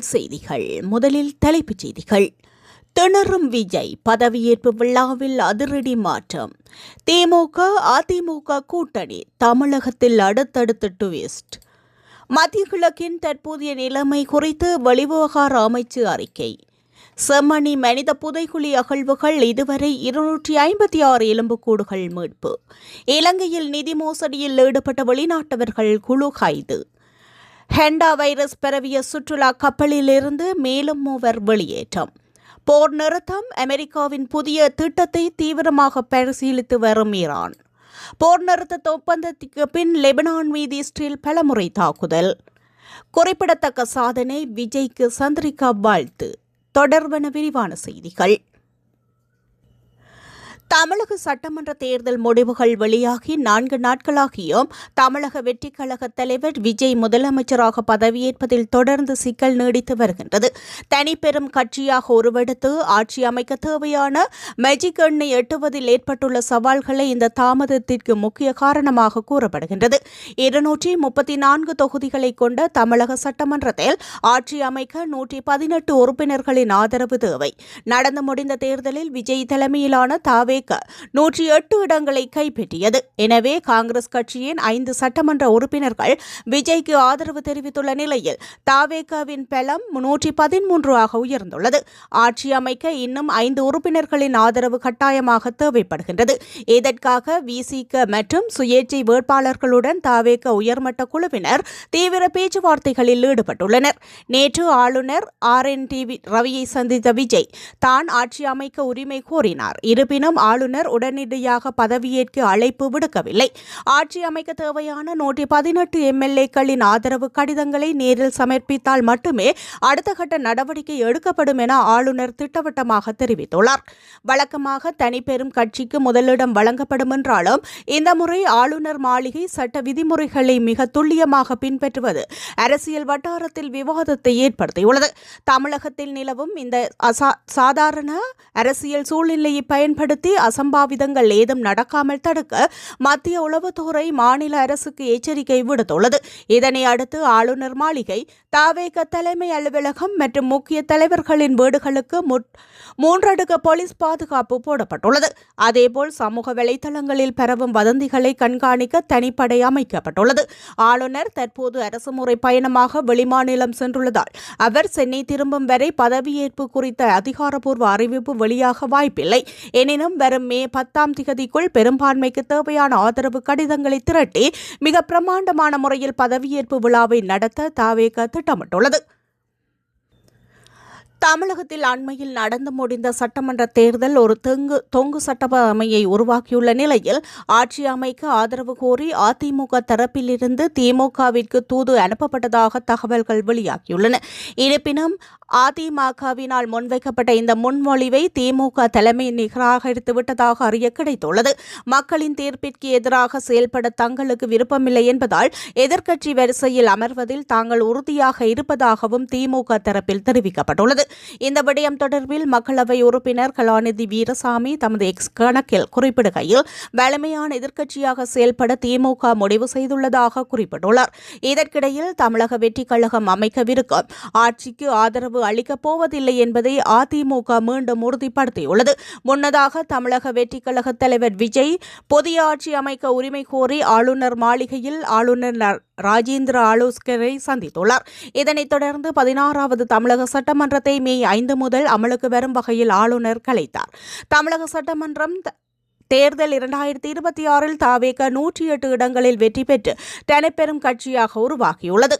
அரசியல் செய்திகள். முதலில் தலைப்புச் செய்திகள். திணறும் விஜய் பதவியேற்பு விழாவில் அதிரடி மாற்றம். திமுக அதிமுக கூட்டணி தமிழகத்தில் அடுத்தடுத்து ட்விஸ்ட். மத்திய கிழக்கின் தற்போதைய நிலைமை குறித்து வெளிவிவகார அமைச்சு அறிக்கை. செம்மணி மனித புதைகுழி அகழ்வுகள் இதுவரை 256 எலும்புக்கூடுகள் மீட்பு. இலங்கையில் நிதி மோசடியில் ஈடுபட்ட வெளிநாட்டவர்கள் குழு கைது. ஹெண்டா வைரஸ் பரவிய சுற்றுலா கப்பலிலிருந்து மேலும் 3 வெளியேற்றம். போர் நிறுத்தம் அமெரிக்காவின் புதிய திட்டத்தை தீவிரமாக பரிசீலித்து வரும் ஈரான். போர் நிறுத்த ஒப்பந்தத்துக்கு பின் லெபனான் மீது இஸ்ரேல் பலமுறை தாக்குதல். குறிப்பிடத்தக்க சாதனை விஜய்க்கு சந்திரிகா வாழ்த்து. தொடர்பான விரிவான செய்திகள். தமிழக சட்டமன்ற தேர்தல் முடிவுகள் வெளியாகி 4 நாட்களாகியும் தமிழக வெற்றிக் கழக தலைவர் விஜய் முதலமைச்சராக பதவியேற்பதில் தொடர்ந்து சிக்கல் நீடித்து வருகின்றது. தனிப்பெரும் கட்சியாக உருவெடுத்து ஆட்சி அமைக்க தேவையான மேஜிக் எண்ணை எட்டுவதில் ஏற்பட்டுள்ள சவால்களை இந்த தாமதத்திற்கு முக்கிய காரணமாக கூறப்படுகின்றது. 234 தொகுதிகளை கொண்ட தமிழக சட்டமன்றத்தில் ஆட்சி அமைக்க 118 உறுப்பினர்களின் ஆதரவு தேவை. நடந்து முடிந்த தேர்தலில் விஜய் தலைமையிலான தாவே 108 இடங்களை கைப்பற்றியது. எனவே காங்கிரஸ் கட்சியின் 5 சட்டமன்ற உறுப்பினர்கள் விஜய்க்கு ஆதரவு தெரிவித்துள்ள நிலையில் தாவேகாவின் பலம் 113 ஆக உயர்ந்துள்ளது. ஆட்சி அமைக்க இன்னும் 5 உறுப்பினர்களின் ஆதரவு கட்டாயமாக தேவைப்படுகின்றது. இதற்காக விசிக மற்றும் சுயேட்சை வேட்பாளர்களுடன் தாவேக உயர்மட்ட குழுவினர் தீவிர பேச்சுவார்த்தைகளில் ஈடுபட்டுள்ளனர். நேற்று ஆளுநர் RNT ரவியை சந்தித்த விஜய் தான் ஆட்சி அமைக்க உரிமை கோரினார். இருப்பினும் ஆளுநர் உடனடியாக பதவியேற்க அழைப்பு விடுக்கவில்லை. ஆட்சி அமைக்க தேவையான 118 எம்எல்ஏக்களின் ஆதரவு கடிதங்களை நேரில் சமர்ப்பித்தால் மட்டுமே அடுத்த கட்ட நடவடிக்கை எடுக்கப்படும் என ஆளுநர் திட்டவட்டமாக தெரிவித்துள்ளார். வழக்கமாக தனிப்பெரும் கட்சிக்கு முதலிடம் வழங்கப்படும் என்றாலும் இந்த முறை ஆளுநர் மாளிகை சட்ட விதிமுறைகளை மிக துல்லியமாக பின்பற்றுவது அரசியல் வட்டாரத்தில் விவாதத்தை ஏற்படுத்தியுள்ளது. தமிழகத்தில் நிலவும் இந்த சாதாரண அரசியல் சூழ்நிலையை பயன்படுத்தி அசம்பாவிதங்கள் ஏதும் நடக்காமல் தடுக்க மத்திய உளவுத்துறை மாநில அரசுக்கு எச்சரிக்கை விடுத்துள்ளது. இதனை அடுத்து ஆளுநர் மாளிகை, தாவேக தலைமை அலுவலகம் மற்றும் முக்கிய தலைவர்களின் வீடுகளுக்கு 3 அடுக்கு போலீஸ் பாதுகாப்பு போடப்பட்டுள்ளது. அதேபோல் சமூக வலைதளங்களில் பரவும் வதந்திகளை கண்காணிக்க தனிப்படை அமைக்கப்பட்டுள்ளது. ஆளுநர் தற்போது அரசுமுறை பயணமாக வெளிமாநிலம் சென்றுள்ளதால் அவர் சென்னை திரும்பும் வரை பதவியேற்பு குறித்த அதிகாரப்பூர்வ அறிவிப்பு வெளியாக வாய்ப்பில்லை. எனினும் வரும் மே 10ஆம் தேதிக்குள் பெரும்பான்மைக்கு தேவையான ஆதரவு கடிதங்களை திரட்டி மிக பிரமாண்டமான முறையில் பதவியேற்பு விழாவை நடத்த தாவேக திட்டமிட்டுள்ளது. தமிழகத்தில் அண்மையில் நடந்து முடிந்த சட்டமன்ற தேர்தல் ஒரு தொங்கு சட்டமையை உருவாக்கியுள்ள நிலையில் ஆட்சி அமைக்க ஆதரவு கோரி அதிமுக தரப்பிலிருந்து திமுகவிற்கு தூது அனுப்பப்பட்டதாக தகவல்கள் வெளியாகியுள்ளன. இருப்பினும் அதிமுகவினால் முன்வைக்கப்பட்ட இந்த முன்மொழிவை திமுக தலைமை நிராகரித்துவிட்டதாக அறிய கிடைத்துள்ளது. மக்களின் தீர்ப்பிற்கு எதிராக செயல்பட தங்களுக்கு விருப்பமில்லை என்பதால் எதிர்க்கட்சி வரிசையில் அமர்வதில் தாங்கள் உறுதியாக இருப்பதாகவும் திமுக தரப்பில் தெரிவிக்கப்பட்டுள்ளது. இந்த விடயம் தொடர்பில் மக்களவை உறுப்பினர் கலாநிதி வீரசாமி தமது எக்ஸ் கணக்கில் குறிப்பிடுகையில் வலிமையான எதிர்க்கட்சியாக செயல்பட திமுக முடிவு செய்துள்ளதாக குறிப்பிட்டுள்ளார். இதற்கிடையில் தமிழக வெற்றிக் கழகம் அமைக்கவிருக்கும் ஆட்சிக்கு ஆதரவு அளிக்கப் போவதில்லை என்பதை அதிமுக மீண்டும் உறுதிப்படுத்தியுள்ளது. முன்னதாக தமிழக வெற்றிக் கழக தலைவர் விஜய் புதிய ஆட்சி அமைக்க உரிமை கோரி ஆளுநர் மாளிகையில் ஆளுநர் ராஜேந்திர ஆலோசகரை சந்தித்துள்ளார். இதனைத் தொடர்ந்து 16வது தமிழக சட்டமன்றத்தை மே 5 முதல் அமலுக்கு வரும் வகையில் ஆளுநர் கலைத்தார். தமிழக சட்டமன்றம் தேர்தல் 2026 தாவேக 108 இடங்களில் வெற்றி பெற்று தனிப்பெரும் கட்சியாக உருவாகியுள்ளது.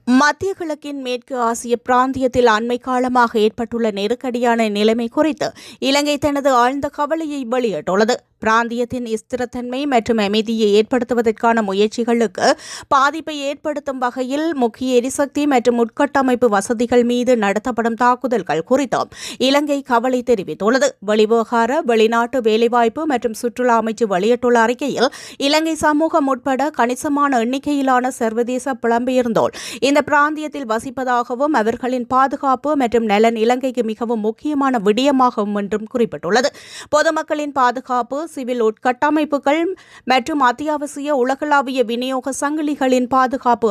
மத்திய கிழக்கின் மேற்கு ஆசிய பிராந்தியத்தில் அண்மை காலமாக ஏற்பட்டுள்ள நெருக்கடியான நிலைமை குறித்து இலங்கை தனது ஆழ்ந்த கவலையை வெளியிட்டுள்ளது. பிராந்தியத்தின் ஸ்திரத்தன்மை மற்றும் அமைதியை ஏற்படுத்துவதற்கான முயற்சிகளுக்கு பாதிப்பை ஏற்படுத்தும் வகையில் முக்கிய எரிசக்தி மற்றும் உட்கட்டமைப்பு வசதிகள் மீது நடத்தப்படும் தாக்குதல்கள் குறித்தும் இலங்கை கவலை தெரிவித்துள்ளது. வெளிவிவகார, வெளிநாட்டு வேலைவாய்ப்பு மற்றும் சுற்றுலா அமைச்சு வெளியிட்டுள்ள அறிக்கையில் இலங்கை சமூகம் உட்பட கணிசமான எண்ணிக்கையிலான சர்வதேச புலம்பெயர்ந்தோர் இந்த பிராந்தியத்தில் வசிப்பதாகவும் அவர்களின் பாதுகாப்பு மற்றும் நலன் இலங்கைக்கு மிகவும் முக்கியமான விடயமாகும் என்றும் குறிப்பிட்டுள்ளது. பொதுமக்களின் பாதுகாப்பு, சிவில் உட்கட்டமைப்புகள் மற்றும் அத்தியாவசிய உலகளாவிய விநியோக சங்கிலிகளின் பாதுகாப்பு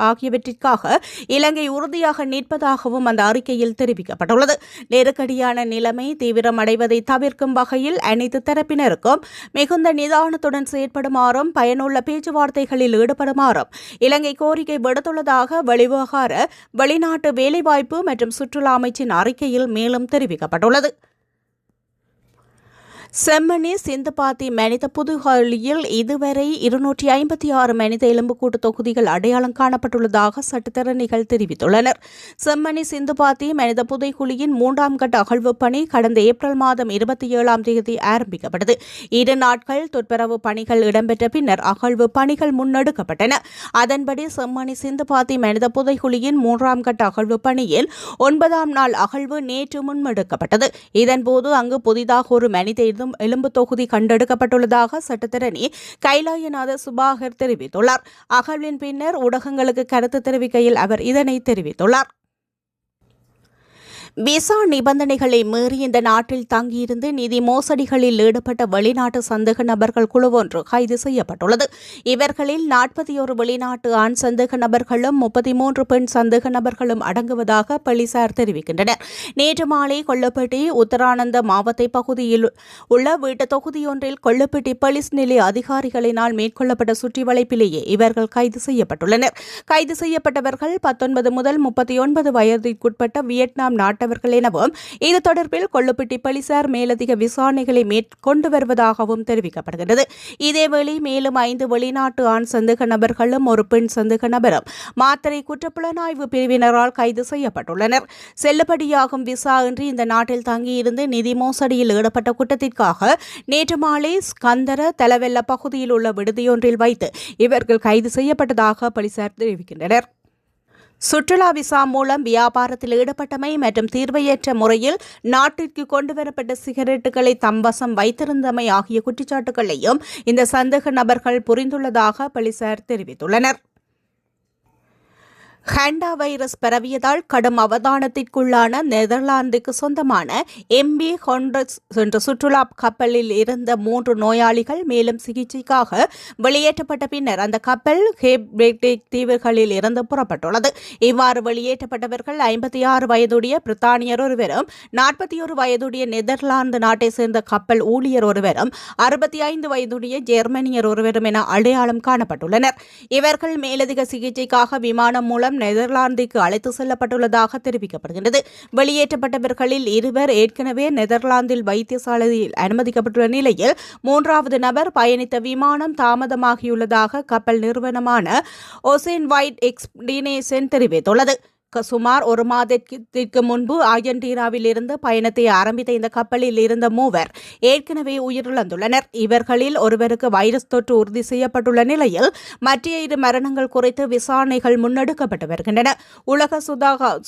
ஆகியவற்றிற்காக இலங்கை உறுதியாக நிற்பதாகவும் அந்த அறிக்கையில் தெரிவிக்கப்பட்டுள்ளது. நெருக்கடியான நிலைமை தீவிரமடைவதை தவிர்க்கும் வகையில் அனைத்து தரப்பினருக்கும் மிகுந்த நிதானத்துடன் செயற்படுமாறும் பயனுள்ள பேச்சுவார்த்தைகளில் ஈடுபடுமாறும் இலங்கை கோரிக்கை விடுத்துள்ளதாக வெளிநாட்டு வேலைவாய்ப்பு மற்றும் சுற்றுலா அமைச்சின் அறிக்கையில் மேலும் தெரிவிக்கப்பட்டுள்ளது. செம்மணி சிந்துபாத்தி மனித புதுகோழியில் இதுவரை 256 மனித எலும்புக்கூட்டு தொகுதிகள் அடையாளம் காணப்பட்டுள்ளதாக சட்டத்தரணிகள் தெரிவித்துள்ளனர். செம்மணி சிந்துபாத்தி மனித புதைக்குழியின் 3ஆம் கட்ட அகழ்வு பணி கடந்த ஏப்ரல் மாதம் 27ஆம் தேதி ஆரம்பிக்கப்பட்டது. 2 நாட்கள் துப்புரவு பணிகள் இடம்பெற்ற பின்னர் அகழ்வு பணிகள் முன்னெடுக்கப்பட்டன. அதன்படி செம்மணி சிந்துபாத்தி மனித புதைக்குழியின் 3ஆம் கட்ட அகழ்வு பணியில் 9ஆம் நாள் அகழ்வு நேற்று முன்னெடுக்கப்பட்டது. இதன்போது அங்கு புதிதாக ஒரு மனித எலும்பு தொகுதி கண்டெடுக்கப்பட்டுள்ளதாக சட்டத்தரணி கைலாயநாத சுபாகர் தெரிவித்துள்ளார். அகழ்வின் பின்னர் ஊடகங்களுக்கு கருத்து தெரிவிக்கையில் அவர் இதனை தெரிவித்துள்ளார். விசா நிபந்தனைகளை மீறி இந்த நாட்டில் தங்கியிருந்து நிதி மோசடிகளில் ஈடுபட்ட வெளிநாட்டு சந்தேக நபர்கள் குழு ஒன்று கைது செய்யப்பட்டுள்ளது. இவர்களில் 41 வெளிநாட்டு ஆண் சந்தேக நபர்களும் 33 பெண் சந்தேக நபர்களும் அடங்குவதாக போலீசார் தெரிவிக்கின்றனர். நேற்று மாலை கொல்லப்பட்டி உத்தரானந்த மாவட்ட பகுதியில் உள்ள வீட்டு தொகுதியொன்றில் கொல்லப்பட்டி போலீஸ் நிலைய அதிகாரிகளினால் மேற்கொள்ளப்பட்ட சுற்றி வளைப்பிலேயே இவர்கள் கைது செய்யப்பட்டுள்ளனர். கைது செய்யப்பட்டவர்கள் 19 முதல் 39 வயதிற்குட்பட்ட வியட்நாம் நாட்டவர்கள் எனவும் இது தொடர்பில் கொள்ளுப்பட்டி போலீசார் மேலதிக விசாரணைகளை மேற்கொண்டு வருவதாகவும் தெரிவிக்கப்படுகிறது. இதேவேளை மேலும் 5 வெளிநாட்டு ஆண் சந்தேக நபர்களும் ஒரு பெண் சந்தேக நபரும் மாத்தறை குற்றப்புலனாய்வு பிரிவினரால் கைது செய்யப்பட்டுள்ளனர். செல்லுபடியாகும் விசா இன்றி இந்த நாட்டில் தங்கியிருந்து நிதி மோசடியில் ஈடுபட்ட குற்றத்திற்காக நேற்று மாலை ஸ்கந்தர தலவெல்ல பகுதியில் உள்ள விடுதியொன்றில் வைத்து இவர்கள் கைது செய்யப்பட்டதாக போலீசார் தெரிவிக்கின்றனர். சுற்றுலா விசா மூலம் வியாபாரத்தில் ஈடுபட்டமை மற்றும் தீர்வையற்ற முறையில் நாட்டிற்கு கொண்டுவரப்பட்ட சிகரெட்டுகளை தம்வசம் வைத்திருந்தமை ஆகிய குற்றச்சாட்டுகளையும் இந்த சந்தேக நபர்கள் புரிந்துள்ளதாக போலீசார் தெரிவித்துள்ளனர். ஹண்டா வைரஸ் பரவியதால் கடும் அவதானத்திற்குள்ளான நெதர்லாந்துக்கு சொந்தமான MV ஹொண்டஸ் என்ற சுற்றுலா கப்பலில் இருந்த 3 நோயாளிகள் மேலும் சிகிச்சைக்காக வெளியேற்றப்பட்ட பின்னர் அந்த கப்பல் கேப்ரேக் தீவுகளில் இருந்து புறப்பட்டுள்ளது. இவ்வாறு வெளியேற்றப்பட்டவர்கள் 56 வயதுடைய பிரித்தானியர் ஒருவரும் 41 வயதுடைய நெதர்லாந்து நாட்டை சேர்ந்த கப்பல் ஊழியர் ஒருவரும் 65 வயதுடைய ஜெர்மனியர் ஒருவரும் என அடையாளம் காணப்பட்டுள்ளனர். இவர்கள் மேலதிக சிகிச்சைக்காக விமானம் மூலம் நெதர்லாந்துக்கு அழைத்து செல்லப்பட்டுள்ளதாக தெரிவிக்கப்படுகிறது. வெளியேற்றப்பட்டவர்களில் 2 ஏற்கனவே நெதர்லாந்தில் வைத்தியசாலையில் அனுமதிக்கப்பட்டுள்ள நிலையில் 3வது நபர் பயணித்த விமானம் தாமதமாகியுள்ளதாக கப்பல் நிறுவனமான ஓசேன் வைட் எக்ஸ்பிடிஷன் தெரிவித்துள்ளது. சுமார் 1 மாதத்திற்கு முன்பு அர்ஜென்டினாவில் இருந்து பயணத்தை ஆரம்பித்த இந்த கப்பலில் இருந்த 3 ஏற்கனவே உயிரிழந்துள்ளனர். இவர்களில் ஒருவருக்கு வைரஸ் தொற்று உறுதி செய்யப்பட்டுள்ள நிலையில் மற்ற 2 மரணங்கள் குறித்து விசாரணைகள் முன்னெடுக்கப்பட்டு வருகின்றன. உலக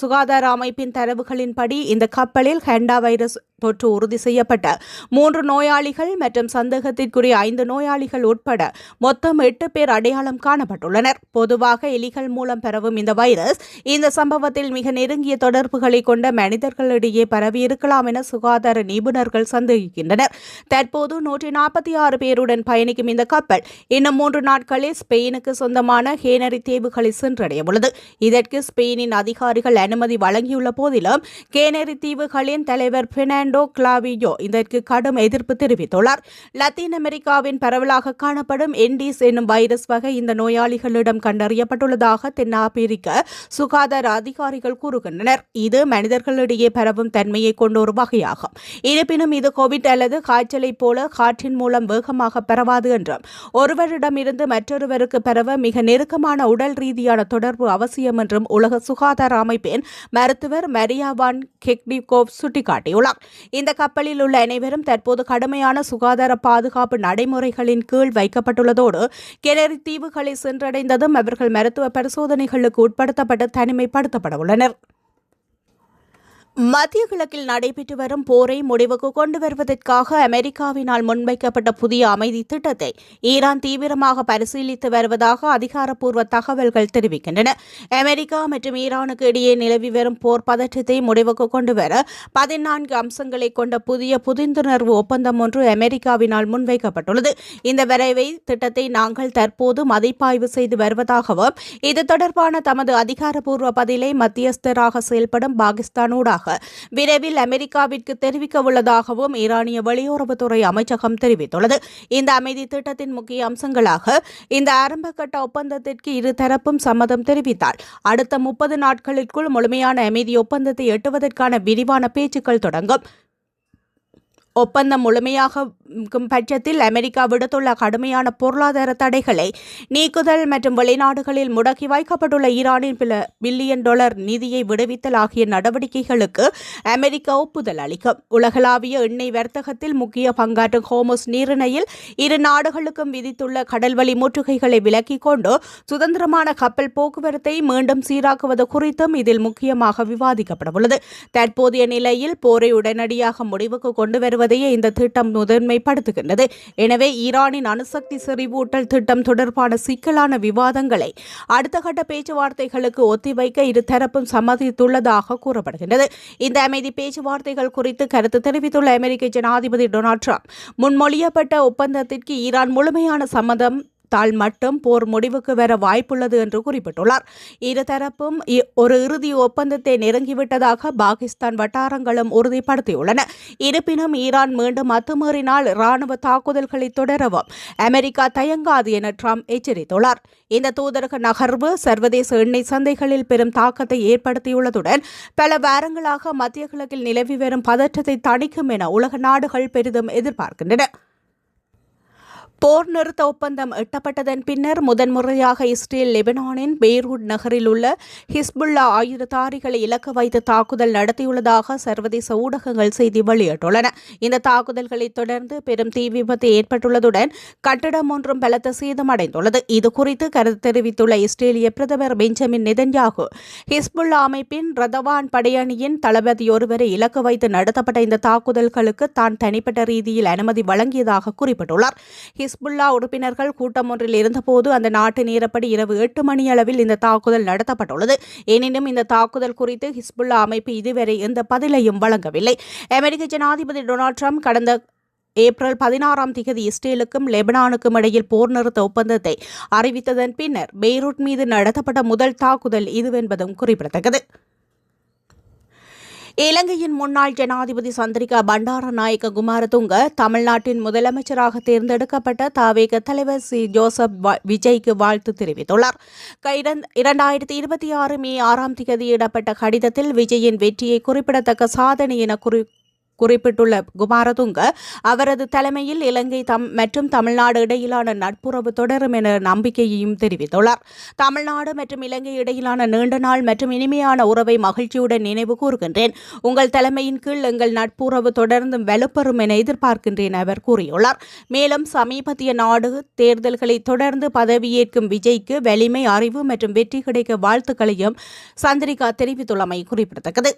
சுகாதார அமைப்பின் தரவுகளின்படி இந்த கப்பலில் ஹண்டா வைரஸ் தொற்று உறுதி செய்யப்பட்ட 3 நோயாளிகள் மற்றும் சந்தேகத்திற்குரிய 5 நோயாளிகள் உட்பட மொத்தம் 8 பேர் அடையாளம் காணப்பட்டுள்ளனர். பொதுவாக எலிகள் மூலம் பரவும் இந்த வைரஸ் இந்த சம்பவத்தில் மிக நெருங்கிய தொடர்புகளை கொண்ட மனிதர்களிடையே பரவியிருக்கலாம் என சுகாதார நிபுணர்கள் சந்தேகிக்கின்றனர். தற்போது 146 பேருடன் பயணிக்கும் இந்த கப்பல் இன்னும் 3 நாட்களில் ஸ்பெயினுக்கு சொந்தமான கேனரி தீவுகளை சென்றடைய உள்ளது. இதற்கு ஸ்பெயினின் அதிகாரிகள் அனுமதி வழங்கியுள்ள போதிலும் கேனரி தீவுகளின் தலைவர் பெர்னாண்டோ கிளாவியோ இதற்கு கடும் எதிர்ப்பு தெரிவித்துள்ளார். லத்தீன் அமெரிக்காவின் பரவலாக காணப்படும் என்டிஸ் என்னும் வைரஸ் வகை இந்த நோயாளிகளிடம் கண்டறியப்பட்டுள்ளதாக தென்னாப்பிரிக்க சுகாதார அதிகாரிகள் கூறுகின்றனர். இது மனிதர்களிடையே பரவும் தன்மையை கொண்ட ஒரு வகையாகும். இருப்பினும் இது கோவிட் அல்லது காய்ச்சலை போல காற்றின் மூலம் வேகமாக பரவாது என்றும் ஒருவரிடமிருந்து மற்றொருவருக்கு பரவ மிக நெருக்கமான உடல் ரீதியான தொடர்பு அவசியம் என்றும் உலக சுகாதார அமைப்பின் மருத்துவர் மரியா வான் கெக்டிகோவ் சுட்டிக்காட்டியுள்ளார். இந்த கப்பலில் உள்ள அனைவரும் தற்போது கடுமையான சுகாதார பாதுகாப்பு நடைமுறைகளின் கீழ் வைக்கப்பட்டுள்ளதோடு கெனரி தீவுகளை சென்றடைந்ததும் அவர்கள் மருத்துவ பரிசோதனைகளுக்கு உட்படுத்தப்பட்டு தனிமைப்படுத்தப்பட உள்ளனர். மத்திய கிழக்கில் நடைபெற்று வரும் போரை முடிவுக்கு கொண்டு வருவதற்காக அமெரிக்காவினால் முன்வைக்கப்பட்ட புதிய அமைதி திட்டத்தை ஈரான் தீவிரமாக பரிசீலித்து வருவதாக அதிகாரப்பூர்வ தகவல்கள் தெரிவிக்கின்றன. அமெரிக்கா மற்றும் ஈரானுக்கு இடையே நிலவி வரும் போர் பதற்றத்தை முடிவுக்கு கொண்டு வர 14 அம்சங்களை கொண்ட புதிய புரிந்துணர்வு ஒப்பந்தம் ஒன்று அமெரிக்காவினால் முன்வைக்கப்பட்டுள்ளது. இந்த வரைவை திட்டத்தை நாங்கள் தற்போது மதிப்பாய்வு செய்து வருவதாகவும் இது தொடர்பான தமது அதிகாரப்பூர்வ பதிலை மத்தியஸ்தராக செயல்படும் பாகிஸ்தானூடாக விரைவில் அமெரிக்காவிற்கு தெரிவிக்க உள்ளதாகவும் ஈரானிய வெளியுறவுத்துறை அமைச்சகம் தெரிவித்துள்ளது. இந்த அமைதி திட்டத்தின் முக்கிய அம்சங்களாக இந்த ஆரம்பகட்ட ஒப்பந்தத்திற்கு இரு தரப்பும் சம்மதம் தெரிவித்தால் அடுத்த 30 நாட்களுக்குள் முழுமையான அமைதி ஒப்பந்தத்தை எட்டுவதற்கான விரிவான பேச்சுக்கள் தொடங்கும். ஒப்பந்தம் முழுமையாக பட்சத்தில் அமெரிக்கா விடுத்துள்ள கடுமையான பொருளாதார தடைகளை நீக்குதல் மற்றும் வெளிநாடுகளில் முடக்கி வைக்கப்பட்டுள்ள ஈரானின் பல பில்லியன் டாலர் நிதியை விடுவித்தல் ஆகிய நடவடிக்கைகளுக்கு அமெரிக்கா ஒப்புதல் அளிக்கும். உலகளாவிய எண்ணெய் வர்த்தகத்தில் முக்கிய பங்காற்றும் ஹோர்முஸ் நீரிணையில் இரு நாடுகளுக்கும் விதித்துள்ள கடல்வழி முற்றுகைகளை விலக்கிக் கொண்டு சுதந்திரமான கப்பல் போக்குவரத்தை மீண்டும் சீராக்குவது குறித்தும் இதில் முக்கியமாக விவாதிக்கப்படவுள்ளது. தற்போதைய நிலையில் போரை உடனடியாக முடிவுக்கு கொண்டு வருவதையே இந்த திட்டம் முதன்மைப்படுத்துகின்றது. எனவே ஈரானின் அணுசக்தி செறிவூட்டல் திட்டம் தொடர்பான சிக்கலான விவாதங்களை அடுத்த கட்ட பேச்சுவார்த்தைகளுக்கு ஒத்திவைக்க இரு தரப்பும் சம்மதித்துள்ளதாக கூறப்படுகின்றது. இந்த அமைதி பேச்சுவார்த்தைகள் குறித்து கருத்து தெரிவித்துள்ள அமெரிக்க ஜனாதிபதி டொனால்ட் ட்ரம்ப் முன்மொழியப்பட்ட ஒப்பந்தத்திற்கு ஈரான் முழுமையான சம்மதம் தால் மட்டும் போர் முடிவுக்கு வர வாய்ப்புள்ளது என்று குறிப்பிட்டுள்ளார். இருதரப்பும் ஒரு இறுதி ஒப்பந்தத்தை நெருங்கிவிட்டதாக பாகிஸ்தான் வட்டாரங்களும் உறுதிப்படுத்தியுள்ளன. இருப்பினும் ஈரான் மீண்டும் அத்துமீறினால் இராணுவ தாக்குதல்களை தொடரவும் அமெரிக்கா தயங்காது என ட்ரம்ப் எச்சரித்துள்ளார். இந்த தூதரக நகர்வு சர்வதேச எண்ணெய் சந்தைகளில் பெரும் தாக்கத்தை ஏற்படுத்தியுள்ளதுடன் பல வாரங்களாக மத்திய கிழக்கில் நிலவி வரும் பதற்றத்தை தணிக்கும் என உலக நாடுகள் பெரிதும் எதிர்பார்க்கின்றன. போர் நிறுத்த ஒப்பந்தம் எட்டப்பட்டதன் பின்னர் முதன்முறையாக இஸ்ரேல் லெபனானின் பெய்ரூட் நகரில் உள்ள ஹிஸ்புல்லா ஆயுததாரிகளை இலக்கு வைத்து தாக்குதல் நடத்தியுள்ளதாக சர்வதேச ஊடகங்கள் செய்தி வெளியிட்டுள்ளன. இந்த தாக்குதல்களை தொடர்ந்து பெரும் தீ விபத்து ஏற்பட்டுள்ளதுடன் கட்டிடம் ஒன்றும் பலத்த சேதமடைந்துள்ளது. இதுகுறித்து கருத்து தெரிவித்துள்ள இஸ்ரேலிய பிரதமர் பெஞ்சமின் நெதன்யாகு ஹிஸ்புல்லா அமைப்பின் ரதவான் படையணியின் தளபதி ஒருவரை இலக்கு வைத்து நடத்தப்பட்ட இந்த தாக்குதல்களுக்கு தான் தனிப்பட்ட ரீதியில் அனுமதி வழங்கியதாக குறிப்பிட்டுள்ளார். ஹிஸ்புல்லா உறுப்பினர்கள் கூட்டம் ஒன்றில் இருந்தபோது அந்த நாட்டு நேரப்படி இரவு 8 மணியளவில் இந்த தாக்குதல் நடத்தப்பட்டுள்ளது. எனினும் இந்த தாக்குதல் குறித்து ஹிஸ்புல்லா அமைப்பு இதுவரை எந்த பதிலையும் வழங்கவில்லை. அமெரிக்க ஜனாதிபதி டொனால்ட் ட்ரம்ப் கடந்த ஏப்ரல் 16ஆம் தேதி இஸ்ரேலுக்கும் லெபனானுக்கும் இடையில் போர் நிறுத்த ஒப்பந்தத்தை அறிவித்ததன் பின்னர் பெய்ரூட் மீது நடத்தப்பட்ட முதல் தாக்குதல் இதுவென்பதும் குறிப்பிடத்தக்கது. இலங்கையின் முன்னாள் ஜனாதிபதி சந்திரிகா பண்டாரநாயக்க குமாரதுங்க தமிழ்நாட்டின் முதலமைச்சராக தேர்ந்தெடுக்கப்பட்ட தவேக தலைவர் சி ஜோசப் விஜய்க்கு வாழ்த்து தெரிவித்துள்ளார். 2026 மே 6ஆம் தேதியிடப்பட்ட கடிதத்தில் விஜயின் வெற்றியை குறிப்பிடத்தக்க சாதனை என குறிப்பிட்டுள்ள குமாரதுங்க அவரது தலைமையில் இலங்கை மற்றும் தமிழ்நாடு இடையிலான நட்புறவு தொடரும் என நம்பிக்கையையும் தெரிவித்துள்ளார். தமிழ்நாடு மற்றும் இலங்கை இடையிலான நீண்ட நாள் மற்றும் இனிமையான உறவை மகிழ்ச்சியுடன் நினைவு கூறுகின்றேன். உங்கள் தலைமையின் கீழ் எங்கள் நட்புறவு தொடர்ந்தும் வலுப்பெறும் என எதிர்பார்க்கின்றேன் அவர் கூறியுள்ளார். மேலும் சமீபத்திய நாடு தேர்தல்களை தொடர்ந்து பதவியேற்கும் விஜய்க்கு வலிமை, அறிவு மற்றும் வெற்றி கிடைக்க வாழ்த்துக்களையும் சந்திரிகா தெரிவித்துள்ளமை குறிப்பிடத்தக்கது.